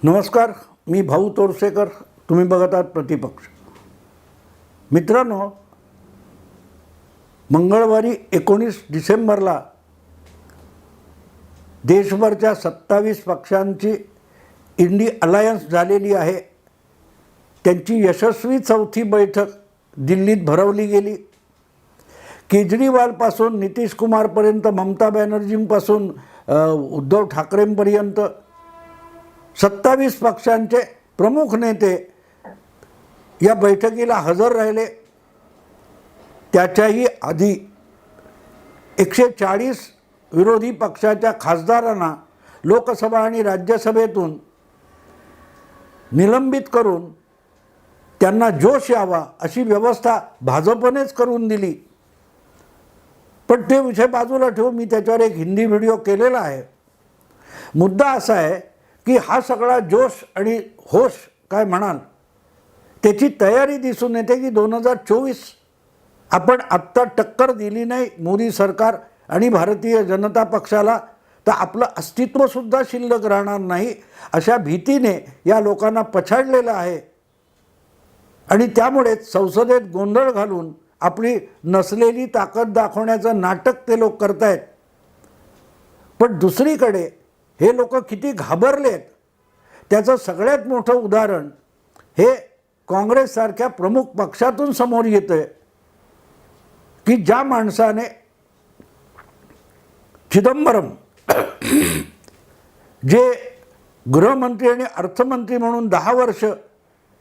नमस्कार, मी भाऊ तोरसेकर. तुम्ही बघत आहात प्रतिपक्ष. मित्रांनो, मंगळवारी 19 डिसेंबरला देशभरच्या 27 पक्षांची इंडी अलायन्स झालेली आहे. त्यांची यशस्वी चौथी बैठक दिल्लीत भरवली गेली. केजरीवालपासून नितीश कुमारपर्यंत, ममता बॅनर्जींपासून उद्धव ठाकरेंपर्यंत 27 पक्षांचे प्रमुख नेते या बैठकीला हजर राहिले. त्याच्याही आधी 140 विरोधी पक्षाच्या खासदारांना लोकसभा आणि राज्यसभेतून निलंबित करून त्यांना जोश यावा अशी व्यवस्था भाजपनेच करून दिली. पण ते विषय बाजूला ठेवून मी त्याच्यावर एक हिंदी व्हिडिओ केलेला आहे. मुद्दा असा आहे की हा सगळा जोश आणि होश काय म्हणाल त्याची तयारी दिसून येते की 2024 आपण आत्ता टक्कर दिली नाही मोदी सरकार आणि भारतीय जनता पक्षाला तर आपलं अस्तित्वसुद्धा शिल्लक राहणार नाही अशा भीतीने या लोकांना पछाडलेलं आहे. आणि त्यामुळेच संसदेत गोंधळ घालून आपली नसलेली ताकद दाखवण्याचं नाटक ते लोक करतायत. पण दुसरीकडे हे लोक किती घाबरलेत त्याचं सगळ्यात मोठं उदाहरण हे काँग्रेससारख्या प्रमुख पक्षातून समोर येतं आहे की ज्या माणसाने चिदंबरम जे गृहमंत्री आणि अर्थमंत्री म्हणून 10 वर्ष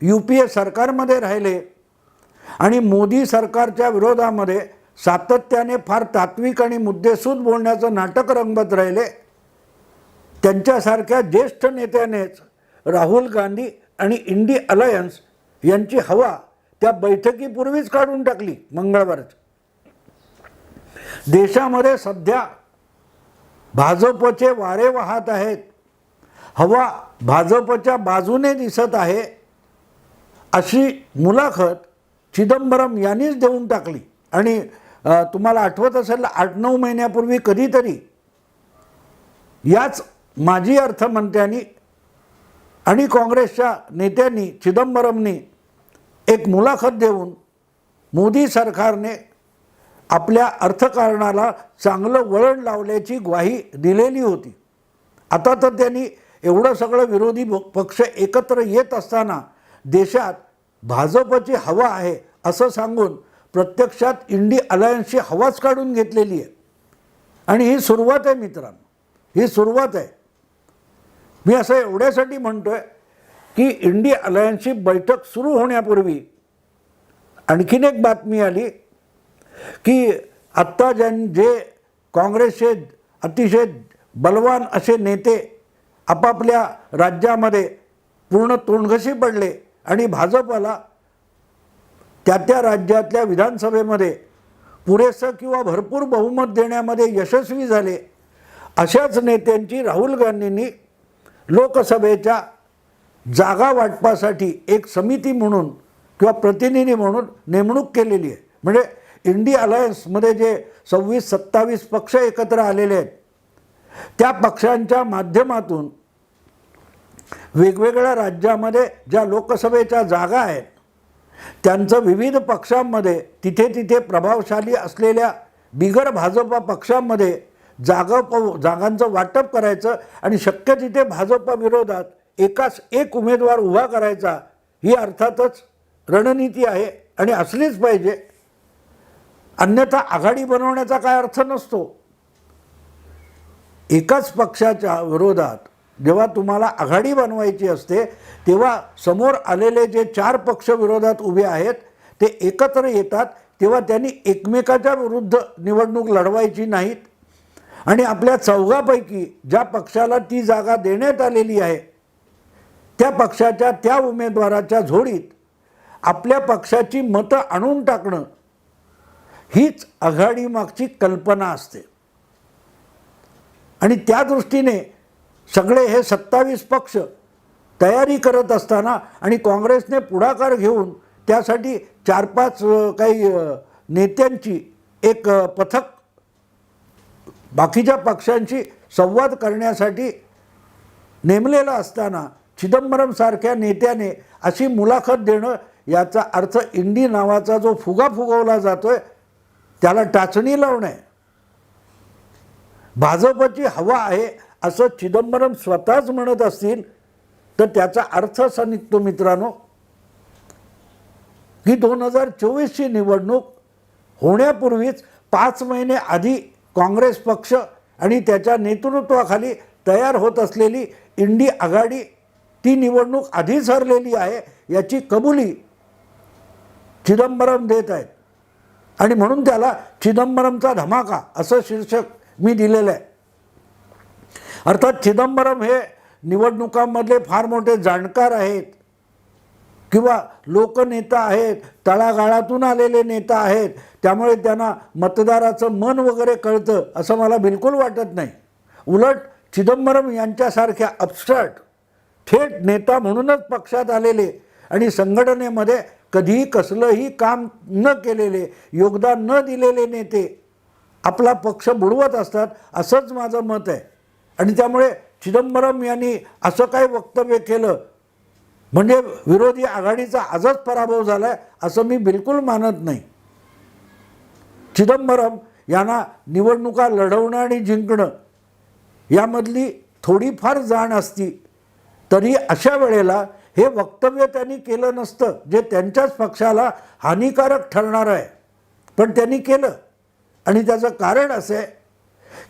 UPA सरकारमध्ये राहिले आणि मोदी सरकारच्या विरोधामध्ये सातत्याने फार तात्विक आणि मुद्देसूद बोलण्याचं नाटक रंगवत राहिले, त्यांच्यासारख्या ज्येष्ठ नेत्यानेच राहुल गांधी आणि इंडी अलायन्स यांची हवा त्या बैठकीपूर्वीच काढून टाकली. मंगळवारच देशामध्ये सध्या भाजपचे वारे वाहत आहेत. हवा भाजपच्या बाजूने दिसत आहे अशी मुलाखत चिदंबरम यांनीच देऊन टाकली. आणि तुम्हाला आठवत असेल 8-9 महिन्यापूर्वी कधीतरी याच माजी अर्थमंत्र्यांनी आणि काँग्रेसच्या नेत्यांनी चिदंबरमनी एक मुलाखत देऊन मोदी सरकारने आपल्या अर्थकारणाला चांगलं वळण लावल्याची ग्वाही दिलेली होती. आता तर त्यांनी एवढं सगळं विरोधी पक्ष एकत्र येत असताना देशात भाजपची हवा आहे असं सांगून प्रत्यक्षात इंडी अलायन्सची हवाच काढून घेतलेली आहे. आणि ही सुरुवात आहे मित्रांनो, ही सुरुवात आहे. मी असं एवढ्यासाठी म्हणतोय की इंडी अलायन्सची बैठक सुरू होण्यापूर्वी आणखीन एक बातमी आली की आत्ता जे काँग्रेसचे अतिशय बलवान असे नेते आपापल्या राज्यामध्ये पूर्ण तोंडघशी पडले आणि भाजपला त्या राज्यातल्या विधानसभेमध्ये पुरेसं किंवा भरपूर बहुमत देण्यामध्ये यशस्वी झाले. अशाच नेत्यांची राहुल गांधींनी लोकसभेच्या जागा वाटपासाठी एक समिती म्हणून किंवा प्रतिनिधी म्हणून नेमणूक केलेली आहे. म्हणजे इंडी अलायन्समध्ये जे 26-27 पक्ष एकत्र आलेले आहेत त्या पक्षांच्या माध्यमातून वेगवेगळ्या राज्यामध्ये ज्या लोकसभेच्या जागा आहेत त्यांचं विविध पक्षांमध्ये तिथे तिथे प्रभावशाली असलेल्या बिगर भाजपा पक्षांमध्ये जागांचं वाटप करायचं आणि शक्य तिथे भाजपा विरोधात एकाच एक उमेदवार उभा करायचा. ही अर्थातच रणनीती आहे आणि असलीच पाहिजे. अन्यथा आघाडी बनवण्याचा काय अर्थ नसतो. एकाच पक्षाच्या विरोधात जेव्हा तुम्हाला आघाडी बनवायची असते तेव्हा समोर आलेले जे 4 पक्ष विरोधात उभे आहेत ते एकत्र येतात. तेव्हा त्यांनी एकमेकाच्या विरुद्ध निवडणूक लढवायची नाहीत. आणि आपल्या चौघापैकी ज्या पक्षाला ती जागा देण्यात आलेली आहे त्या पक्षाच्या त्या उमेदवाराच्या झोळीत आपल्या पक्षाची मतं आणून टाकणं हीच आघाडीमागची कल्पना असते. आणि त्या दृष्टीने सगळे हे 27 पक्ष तयारी करत असताना आणि काँग्रेसने पुढाकार घेऊन त्यासाठी 4-5 काही नेत्यांची एक पथक बाकीच्या पक्षांशी संवाद करण्यासाठी नेमलेला असताना चिदंबरम सारख्या नेत्याने अशी मुलाखत देणं, याचा अर्थ इंडी नावाचा जो फुगा फुगवला जातोय त्याला टाचणी लावणे. भाजपची हवा आहे असं चिदंबरम स्वतःच म्हणत असतील तर त्याचा अर्थ असा निघतो मित्रांनो की 2024ची निवडणूक होण्यापूर्वीच 5 महिने आधी काँग्रेस पक्ष आणि त्याच्या नेतृत्वाखाली तयार होत असलेली इंडी आघाडी ती निवडणूक आधीच हरलेली आहे याची कबुली चिदंबरम देत आहेत. आणि म्हणून त्याला चिदंबरमचा धमाका असं शीर्षक मी दिलेलं आहे. अर्थात चिदंबरम हे निवडणुकांमधले फार मोठे जाणकार आहेत किंवा लोकनेता आहेत, तळागाळातून आलेले नेता आहेत, त्यामुळे त्यांना मतदाराचं मन वगैरे कळतं असं मला बिलकुल वाटत नाही. उलट चिदंबरम यांच्यासारख्या अपस्टार्ट थेट नेता म्हणूनच पक्षात आलेले आणि संघटनेमध्ये कधीही कसलंही काम न केलेले, योगदान न दिलेले नेते आपला पक्ष बुडवत असतात असंच माझं मत आहे. आणि त्यामुळे चिदंबरम यांनी असं काय वक्तव्य केलं म्हणजे विरोधी आघाडीचा आजच पराभव झाला असं मी बिलकुल मानत नाही. चिदंबरम यांना निवडणुका लढवणं आणि जिंकणं यामधली थोडीफार जाण असती तरी अशा वेळेला हे वक्तव्य त्यांनी केलं नसतं जे त्यांच्याच पक्षाला हानिकारक ठरणार आहे. पण त्यांनी केलं आणि त्याचं कारण असं आहे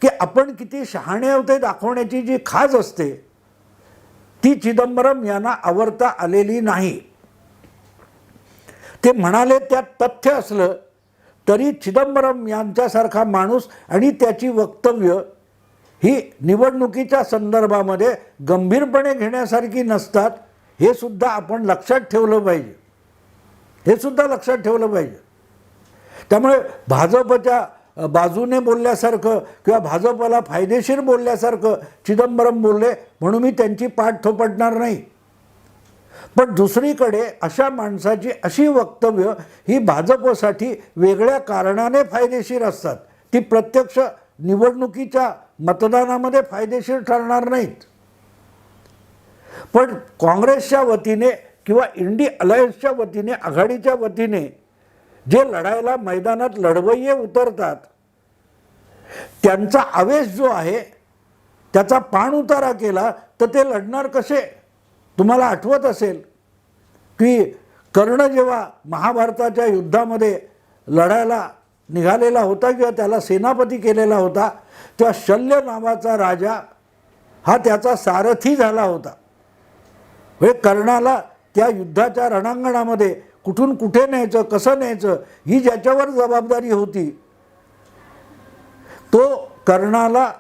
की आपण किती शहाणे आहोत ते दाखवण्याची जी खाज असते ती चिदंबरम यांना आवरता आलेली नाही. ते म्हणाले त्यात तथ्य असलं तरी चिदंबरम यांच्यासारखा माणूस आणि त्याची वक्तव्य ही निवडणुकीच्या संदर्भामध्ये गंभीरपणे घेण्यासारखी नसतात हे सुद्धा आपण लक्षात ठेवलं पाहिजे. हे सुद्धा लक्षात ठेवलं पाहिजे. त्यामुळे भाजपच्या बाजूने बोलल्यासारखं किंवा भाजपला फायदेशीर बोलल्यासारखं चिदंबरम बोलले म्हणून मी त्यांची पाठ थोपटणार नाही. पण दुसरीकडे अशा माणसाची अशी वक्तव्य ही भाजपसाठी वेगळ्या कारणाने फायदेशीर असतात. ती प्रत्यक्ष निवडणुकीच्या मतदानामध्ये फायदेशीर ठरणार नाहीत. पण काँग्रेसच्या वतीने किंवा इंडी अलायन्सच्या वतीने, आघाडीच्या वतीने जे लढायला मैदानात लढवय्ये उतरतात त्यांचा आवेश जो आहे त्याचा पाण उतारा केला तर ते लढणार कसे. तुम्हाला आठवत असेल की कर्ण जेव्हा महाभारताच्या युद्धामध्ये लढायला निघालेला होता किंवा त्याला सेनापती केलेला होता तेव्हा शल्य नावाचा राजा हा त्याचा सारथी झाला होता. हे कर्णाला त्या युद्धाच्या रणांगणामध्ये कुठून कुठे न्यायचं, कसं न्यायचं ही ज्याच्यावर जबाबदारी होती तो कर्णाला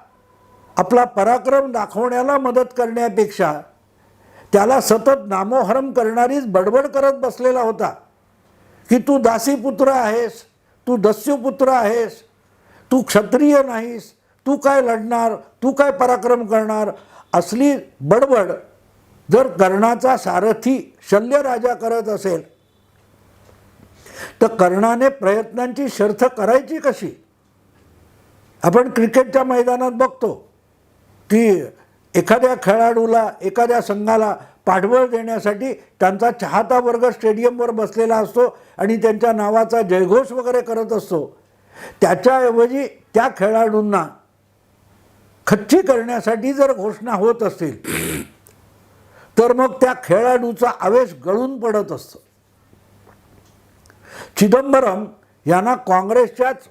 आपला पराक्रम दाखवण्याला मदत करण्यापेक्षा त्याला सतत नामोहरम करणारीच बडबड करत बसलेला होता की तू दासीपुत्र आहेस, तू दस्युपुत्र आहेस, तू क्षत्रिय नाहीस, तू काय लढणार, तू काय पराक्रम करणार. असली बडबड जर कर्णाचा सारथी शल्य राजा करत असेल तर कर्णाने प्रयत्नांची शर्थ करायची कशी. आपण क्रिकेटच्या मैदानात बघतो की एखाद्या खेळाडूला, एखाद्या संघाला पाठबळ देण्यासाठी त्यांचा चाहता वर्ग स्टेडियमवर बसलेला असतो आणि त्यांच्या नावाचा जयघोष वगैरे करत असतो. त्याच्याऐवजी त्या खेळाडूंना खच्ची करण्यासाठी जर घोषणा होत असतील तर मग त्या खेळाडूचा आवेश गळून पडत असतो. चिदंबरम यांना काँग्रेसच्याच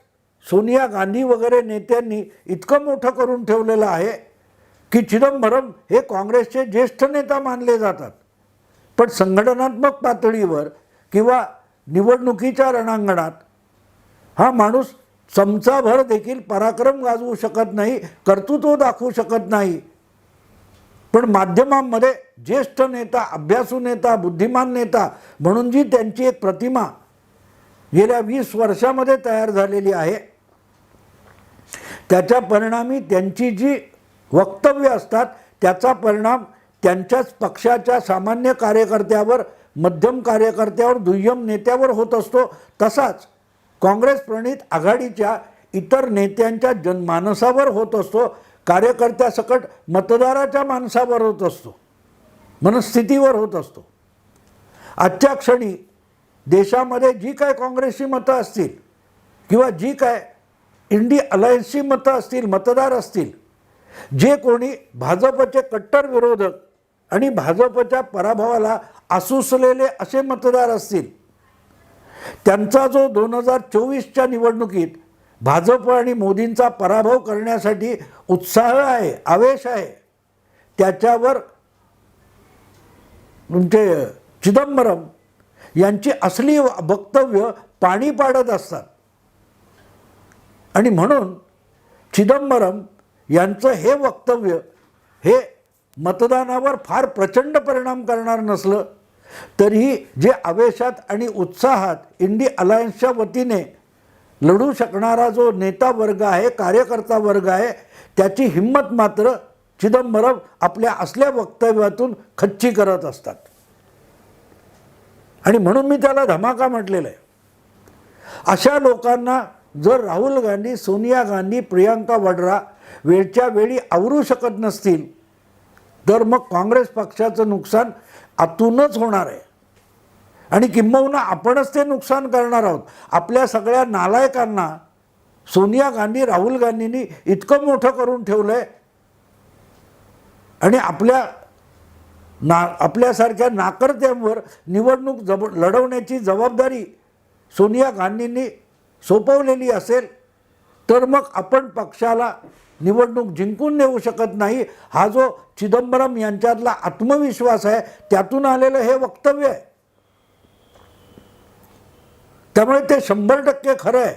सोनिया गांधी वगैरे नेत्यांनी इतकं मोठं करून ठेवलेलं आहे की चिदंबरम हे काँग्रेसचे ज्येष्ठ नेता मानले जातात. पण संघटनात्मक पातळीवर किंवा निवडणुकीच्या रणांगणात हा माणूस चमचाभर देखील पराक्रम गाजवू शकत नाही, कर्तृत्व दाखवू शकत नाही. पण माध्यमांमध्ये ज्येष्ठ नेता, अभ्यासू नेता, बुद्धिमान नेता म्हणून जी त्यांची एक प्रतिमा गेल्या 20 वर्षामध्ये तयार झालेली आहे त्याच्या परिणामी त्यांची जी वक्तव्य असतात त्याचा परिणाम त्यांच्याच पक्षाच्या सामान्य कार्यकर्त्यावर, मध्यम कार्यकर्त्यावर, दुय्यम नेत्यावर होत असतो. तसाच काँग्रेस प्रणित आघाडीच्या इतर नेत्यांच्या जनमानसावर होत असतो, कार्यकर्त्यासकट मतदाराच्या मानसावर होत असतो. मनस्थितीवर होत असतो. आजच्या क्षणी देशामध्ये जी काय काँग्रेसची मतं असतील किंवा जी काय इंडी अलायन्सची मतं असतील, मतदार असतील, जे कोणी भाजपचे कट्टर विरोधक आणि भाजपच्या पराभवाला आसुसलेले असे मतदार असतील, त्यांचा जो 2024च्या निवडणुकीत भाजप आणि मोदींचा पराभव करण्यासाठी उत्साह आहे, आवेश आहे, त्याच्यावर तुमचे चिदंबरम यांची असली वक्तव्य पाणी पाडत असतात. आणि म्हणून चिदंबरम यांचं हे वक्तव्य हे मतदानावर फार प्रचंड परिणाम करणार नसलं तरीही जे आवेशात आणि उत्साहात इंडी अलायन्सच्या वतीने लढू शकणारा जो नेता वर्ग आहे, कार्यकर्ता वर्ग आहे, त्याची हिंमत मात्र चिदंबरम आपल्या असल्या वक्तव्यातून खच्ची करत असतात. आणि म्हणून मी त्याला धमाका म्हटलेलं आहे. अशा लोकांना जर राहुल गांधी, सोनिया गांधी, प्रियांका वड्रा वेळच्या वेळी आवरू शकत नसतील तर मग काँग्रेस पक्षाचं नुकसान आतूनच होणार आहे. आणि किंबहुना आपणच ते नुकसान करणार आहोत. आपल्या सगळ्या नालायकांना सोनिया गांधी, राहुल गांधींनी इतकं मोठं करून ठेवलं आहे आणि आपल्यासारख्या नाकर्त्यांवर निवडणूक लढवण्याची जबाबदारी सोनिया गांधींनी सोपवलेली असेल तर मग आपण पक्षाला निवडणूक जिंकून नेऊ शकत नाही. हा जो चिदंबरम यांच्यातला आत्मविश्वास आहे त्यातून आलेलं हे वक्तव्य आहे. त्यामुळे ते 100% खरं आहे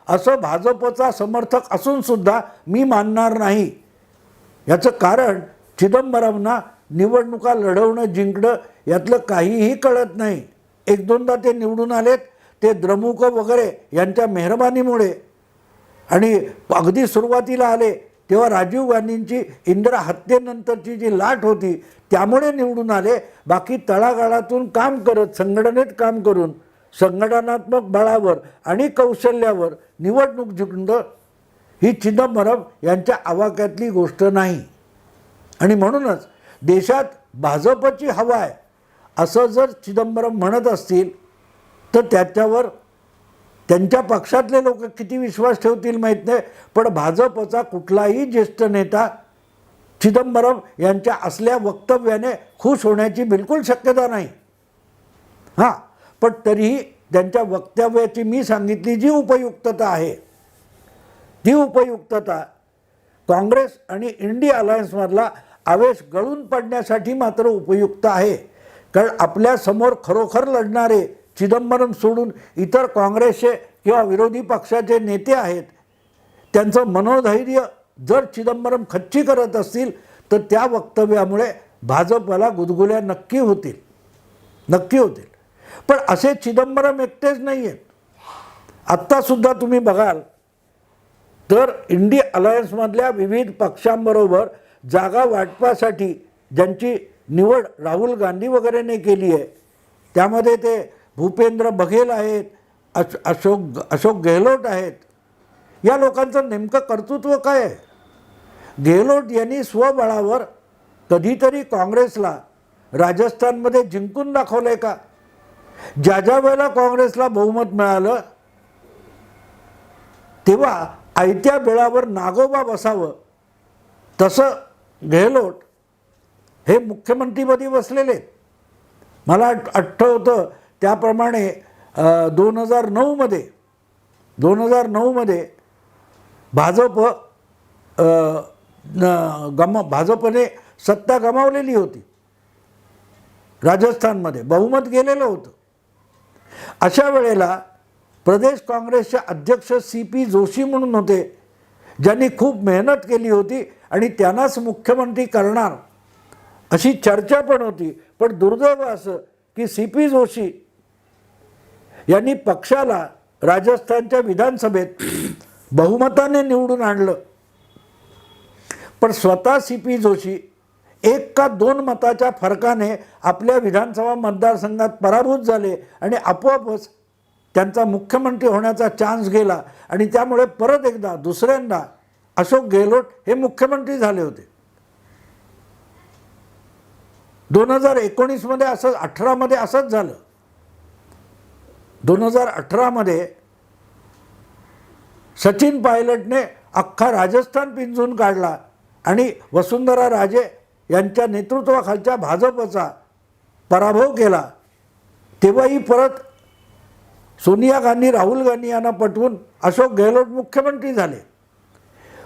असं भाजपचा समर्थक असून सुद्धा मी मानणार नाही. याचं कारण चिदंबरमना निवडणुका लढवणं, जिंकणं यातलं काहीही कळत नाही. 1-2दा ते निवडून आलेत ते द्रमुक वगैरे यांच्या मेहरबानीमुळे, आणि अगदी सुरुवातीला आले तेव्हा राजीव गांधींची इंदिरा हत्येनंतरची जी लाट होती त्यामुळे निवडून आले. बाकी तळागाळातून काम करत, संघटनेत काम करून, संघटनात्मक बळावर आणि कौशल्यावर निवडणूक जिंकणं ही चिदंबरम यांच्या आवाक्यातली गोष्ट नाही. आणि म्हणूनच देशात भाजपची हवा आहे असं जर चिदंबरम म्हणत असतील तर त्याच्यावर त्यांच्या पक्षातले लोक किती विश्वास ठेवतील माहीत नाही. पण भाजपचा कुठलाही ज्येष्ठ नेता चिदंबरम यांच्या असल्या वक्तव्याने खुश होण्याची बिलकुल शक्यता नाही. हां, पण तरीही त्यांच्या वक्तव्याची मी सांगितली जी उपयुक्तता आहे ती उपयुक्तता काँग्रेस आणि इंडी अलायन्समधला आवेश गळून पडण्यासाठी मात्र उपयुक्त आहे. कारण आपल्यासमोर खरोखर लढणारे चिदंबरम सोडून इतर काँग्रेसचे किंवा विरोधी पक्षाचे नेते आहेत. त्यांचं मनोधैर्य जर चिदंबरम खच्ची करत असतील तर त्या वक्तव्यामुळे भाजपला गुदगुल्या नक्की होतील. पण असे चिदंबरम एकटेच नाही आहेत. आत्तासुद्धा तुम्ही बघाल तर इंडी अलायन्समधल्या विविध पक्षांबरोबर जागा वाटपासाठी ज्यांची निवड राहुल गांधी वगैरेने केली आहे त्यामध्ये ते भूपेंद्र बघेल आहेत, अशोक गेहलोत आहेत. या लोकांचं नेमकं कर्तृत्व काय आहे? गेहलोत यांनी स्वबळावर कधीतरी काँग्रेसला राजस्थानमध्ये जिंकून दाखवलं आहे का? ज्या वेळेला काँग्रेसला बहुमत मिळालं तेव्हा आयत्या बेळावर नागोबा बसावं तसं गेहलोत हे मुख्यमंत्रीपदी बसलेले. मला आठवतं त्याप्रमाणे 2009मध्ये भाजपने सत्ता गमावलेली होती. राजस्थानमध्ये बहुमत गेलेलं होतं. अशा वेळेला प्रदेश काँग्रेसचे अध्यक्ष CP जोशी म्हणून होते ज्यांनी खूप मेहनत केली होती आणि त्यांनाच मुख्यमंत्री करणार अशी चर्चा पण होती. पण दुर्दैव असं की CP जोशी यांनी पक्षाला राजस्थानच्या विधानसभेत बहुमताने निवडून आणलं. पण स्वतः CP जोशी 1 का 2 मताच्या फरकाने आपल्या विधानसभा मतदारसंघात पराभूत झाले आणि आपोआपच त्यांचा मुख्यमंत्री होण्याचा चान्स गेला. आणि त्यामुळे परत एकदा दुसऱ्यांदा अशोक गेहलोत हे मुख्यमंत्री झाले होते. 2019मध्ये असं 18मध्ये असंच झालं. 2018मध्ये सचिन पायलटने अख्खा राजस्थान पिंजून काढला आणि वसुंधरा राजे यांच्या नेतृत्वाखालच्या भाजपचा पराभव केला. तेव्हाही परत सोनिया गांधी, राहुल गांधी यांना पटवून अशोक गेहलोत मुख्यमंत्री झाले.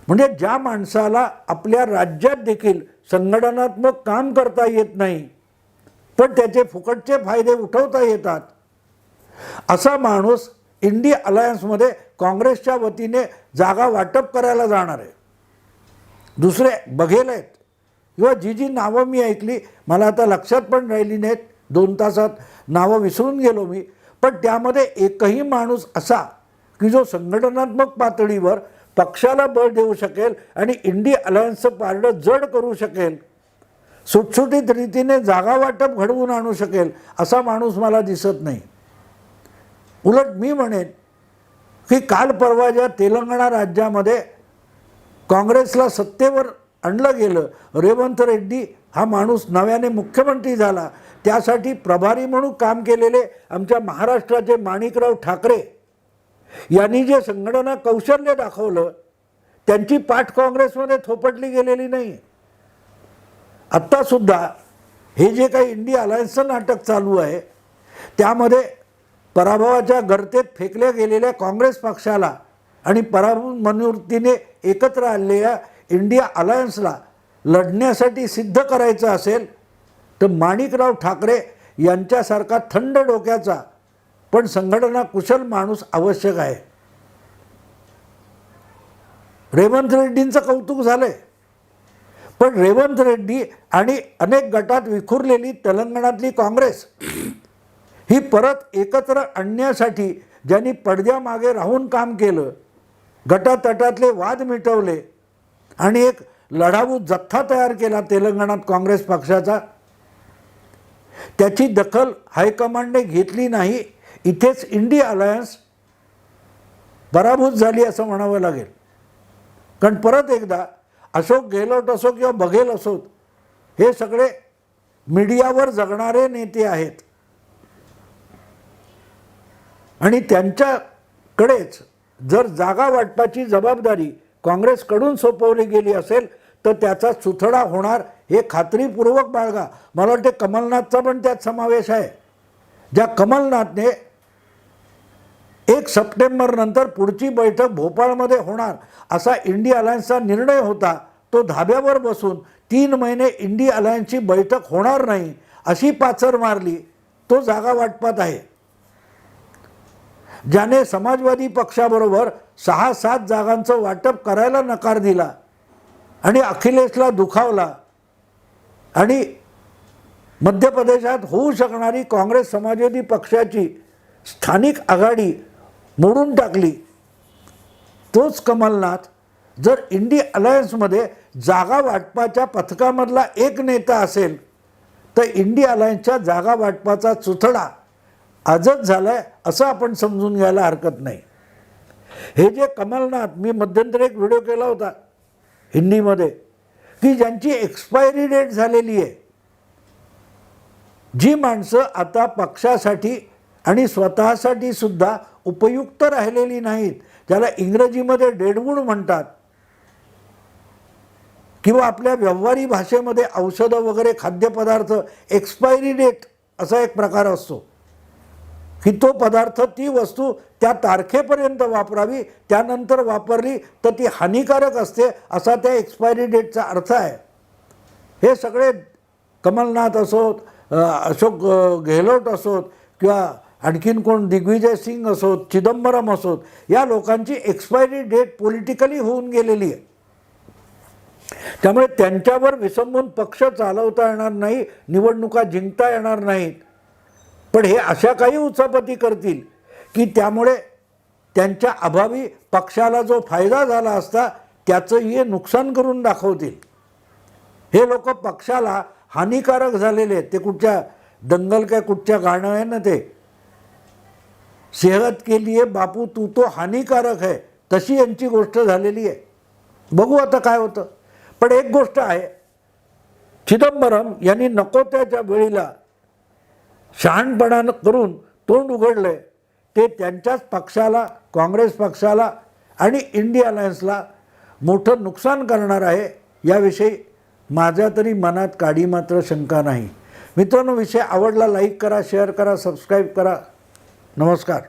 म्हणजे ज्या माणसाला आपल्या राज्यात देखील संघटनात्मक काम करता येत नाही, पण त्याचे फुकटचे फायदे उठवता येतात, असा माणूस इंडिया अलायन्समध्ये काँग्रेसच्या वतीने जागा वाटप करायला जाणार आहे. दुसरे बघेल आहेत किंवा जी जी नावं मी ऐकली, मला आता लक्षात पण राहिली नाहीत, 2 तासात नावं विसरून गेलो मी, पण त्यामध्ये एकही माणूस असा की जो संघटनात्मक पातळीवर पक्षाला बळ देऊ शकेल आणि इंडिया अलायन्सचं पारडं जड करू शकेल, सुटसुटीत रीतीने जागा वाटप घडवून आणू शकेल, असा माणूस मला दिसत नाही. उलट मी म्हणेन की काल परवा ज्या तेलंगणा राज्यामध्ये काँग्रेसला सत्तेवर आणलं गेलं, रेवंत रेड्डी हा माणूस नव्याने मुख्यमंत्री झाला, त्यासाठी प्रभारी म्हणून काम केलेले आमच्या महाराष्ट्राचे माणिकराव ठाकरे यांनी जे संघटना कौशल्य दाखवलं, त्यांची पाठ काँग्रेसमध्ये थोपटली गेलेली नाही. आत्तासुद्धा हे जे काही इंडिया अलायन्सचं नाटक चालू आहे, त्यामध्ये पराभवाच्या गर्तेत फेकल्या गेलेल्या काँग्रेस पक्षाला आणि पराभव मनोवृत्तीने एकत्र आलेल्या इंडिया अलायन्सला लढण्यासाठी सिद्ध करायचं असेल तर माणिकराव ठाकरे यांच्यासारखा थंड डोक्याचा पण संघटना कुशल माणूस आवश्यक आहे. रेवंत रेड्डींचं कौतुक झालंय, पण रेवंत रेड्डी आणि अनेक गटात विखुरलेली तेलंगणातली काँग्रेस ही परत एकत्र आणण्यासाठी ज्यांनी पडद्यामागे राहून काम केलं, गटातटातले वाद मिटवले आणि एक लढाऊ जथ्था तयार केला तेलंगणात काँग्रेस पक्षाचा, त्याची दखल हायकमांडने घेतली नाही. इथेच इंडिया अलायन्स पराभूत झाली असं म्हणावं लागेल. कारण परत एकदा अशोक गेहलोत असो किंवा बघेल असोत, हे सगळे मीडियावर जगणारे नेते आहेत आणि त्यांच्याकडेच जर जागा वाटपाची जबाबदारी काँग्रेसकडून सोपवली गेली असेल तर त्याचा सुथडा होणार हे खात्रीपूर्वक बाळगा. मला वाटते कमलनाथचा पण त्यात समावेश आहे. ज्या कमलनाथने 1 सप्टेंबर नंतर पुढची बैठक भोपाळमध्ये होणार असा इंडिया अलायन्सचा निर्णय होता, तो धाब्यावर बसून 3 महिने इंडिया अलायन्सची बैठक होणार नाही अशी पाचर मारली, तो जागा वाटपात आहे. ज्याने समाजवादी पक्षाबरोबर 6-7 जागांचं वाटप करायला नकार दिला आणि अखिलेशला दुखावला आणि मध्य प्रदेशात होऊ शकणारी काँग्रेस समाजवादी पक्षाची स्थानिक आघाडी मोडून टाकली, तोच कमलनाथ जर इंडिया अलायन्समध्ये जागा वाटपाच्या पथकामधला एक नेता असेल तर इंडिया अलायन्सच्या जागा वाटपाचा चुथडा आजच झालाय असं आपण समजून घ्यायला हरकत नाही. हे जे कमलनाथ, मी मध्यंतरी एक व्हिडिओ केला होता हिंदीमध्ये, की ज्यांची एक्सपायरी डेट झालेली आहे, जी माणसं आता पक्षासाठी आणि स्वतःसाठी सुद्धा उपयुक्त राहिलेली नाहीत, ज्याला इंग्रजीमध्ये डेडवूड म्हणतात किंवा आपल्या व्यवहारी भाषेमध्ये औषधं वगैरे खाद्यपदार्थ एक्सपायरी डेट असा एक प्रकार असतो की तो पदार्थ, ती वस्तू त्या तारखेपर्यंत वापरावी, त्यानंतर वापरली तर ती हानिकारक असते असा त्या एक्सपायरी डेटचा अर्थ आहे. हे सगळे कमलनाथ असोत, अशोक गेहलोत असोत किंवा आणखीन कोण दिग्विजय सिंग असोत, चिदंबरम असोत, या लोकांची एक्सपायरी डेट पॉलिटिकली होऊन गेलेली आहे. त्यामुळे त्यांच्यावर विसंबून पक्ष चालवता येणार नाही, निवडणुका जिंकता येणार नाहीत. पण हे अशा काही उचापती करतील की त्यामुळे त्यांच्या अभावी पक्षाला जो फायदा झाला असता त्याचंही हे नुकसान करून दाखवतील. हे लोक पक्षाला हानिकारक झालेले आहेत. ते कुठच्या दंगल काय कुठच्या गाणं आहे ना, ते सेहत के लिए बापू तू तो हानिकारक है, तशी यांची गोष्ट झालेली आहे. बघू आता काय होतं. पण एक गोष्ट आहे चिदंबरम यांनी नको त्याच्या वेळीला शहाणपणा करून तोंड उघडले ते त्यांच्याच पक्षाला, काँग्रेस पक्षाला आणि इंडिया अलायन्सला मोठं नुकसान करणार आहे, याविषयी माझ्या तरी मनात काडी मात्र शंका नाही. मित्रांनो, विषय आवडला लाईक करा, शेअर करा, सबस्क्राईब करा. नमस्कार.